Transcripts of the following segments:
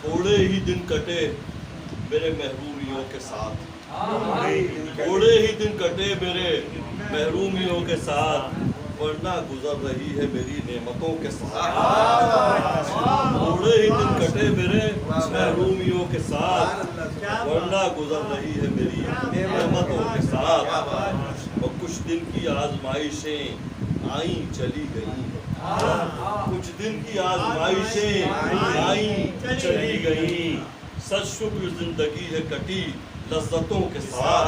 थोड़े ही दिन कटे मेरे महरूमियों के साथ, थोड़े ही दिन कटे मेरे महरूमियों के साथ, वरना गुजर रही है मेरी नेमतों के साथ। थोड़े ही दिन कटे मेरे महरूमियों के साथ, वरना गुजर रही है मेरी नेमतों के साथ। और कुछ दिन की आजमाइशें आई चली गई, कुछ दिन की आजमाइशें आई चली गई, सच शुक्र जिंदगी है कटी लज्जतों के साथ,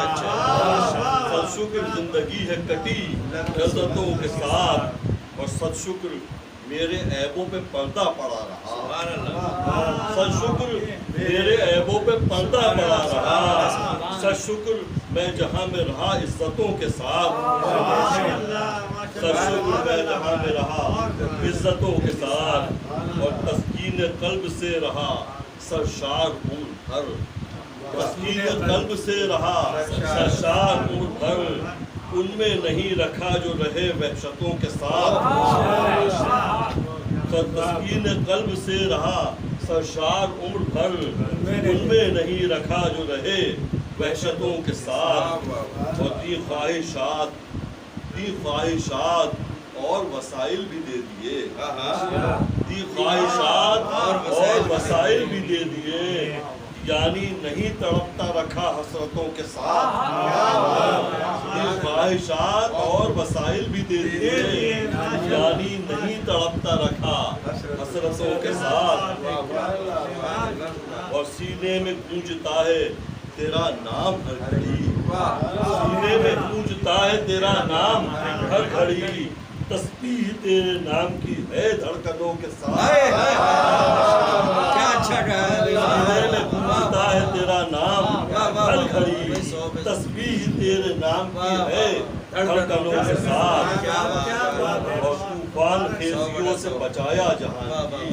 सच शुक्र जिंदगी है कटी लज्जतों के साथ। और सच शुक्र मेरे ऐबों पे पर्दा पड़ा रहा, सच शुक्र मेरे ऐबों पे पर्दा पड़ा रहा, सच शुक्र मैं जहां में रहा इज्जतों के साथ, सच शुक्र मैं जहां में रहा इज्जतों के साथ। और तस्कीन कल्ब से रहा सरशार उम्र भर, तस्कीन कल्ब से रहा सरशार उम्र भर, उनमें नहीं रखा जो रहे वहशतों के साथ। तस्कीन कल्ब से रहा सरशार उम्र भर, उनमें नहीं रखा जो रहे वहशतों के साथ। और दी ख्वाहिशात और वसाइल भी दे दिए, दी ख्वाहिशात और वसाइल भी दे दिए, यानी नहीं तड़पता रखा हसरतों के साथ। दी ख्वाहिशात और वसाइल भी दे दिए, यानी नहीं तड़पता रखा हसरतों के साथ। और सीने में गूंजता है तेरा नाम हर घड़ी, सीने में गूंजता है तेरा नाम हर घड़ी, तस्बीह तेरे नाम की है धड़कनों के साथ। क्या अच्छा सीने में गूंजता है तेरा नाम हर घड़ी, तस्बीह तेरे नाम की है धड़कनों के साथ। और तूफान खेजियों से बचाया जहान की,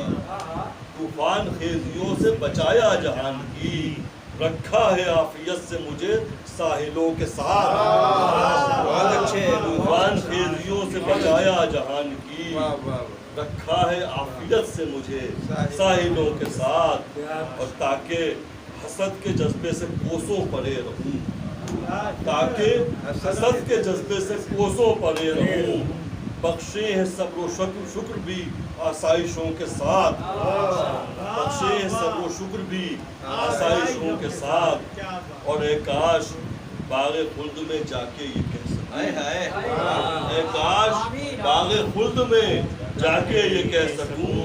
तूफान खेजियों से बचाया जहान की, रखा है आफियत से मुझे साहिलों के साथ। बहुत अच्छे तूफान खेजियों से बचाया जहान की, रखा है आफियत से मुझे साहिलों के साथ। और ताकि हसद के जज्बे से कोसों परे रहूं, ताकि हसद के जज्बे से कोसों परे रहूं, बख्शे है सब्र शुक्र शुक्र भी आसाइशों के साथ, बख्शे है सब्र शुक्र भी आसाइशों के साथ। और एक काश बाग़े खुल्द में जाके ये कह सकूं, एक काश बाग़े खुल्द में जाके ये कह सकूं,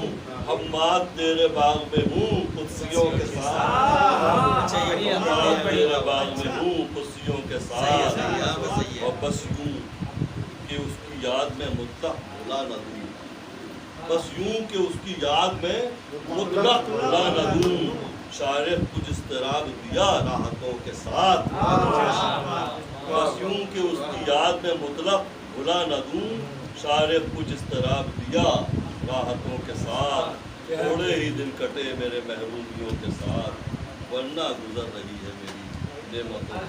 हम्माद तेरे बाग में हूँ कुर्सियों के साथ, हम्माद तेरे बाग में हूँ कुर्सियों के साथ। और बस यूं कि उसकी याद में मुतलक भुला न दूं, बस यूं कि उसकी याद में मुतलक भुला न दूं, शायर कुछ इस्तराब दिया राहतों के साथ। बस यूं कि उसकी याद में मुतलक भुला न दूं, शायर कुछ इस्तराब दिया राहतों के साथ। थोड़े ही दिन कटे मेरे महरूमियों के साथ, वरना गुजर रही है मेरी नेमतों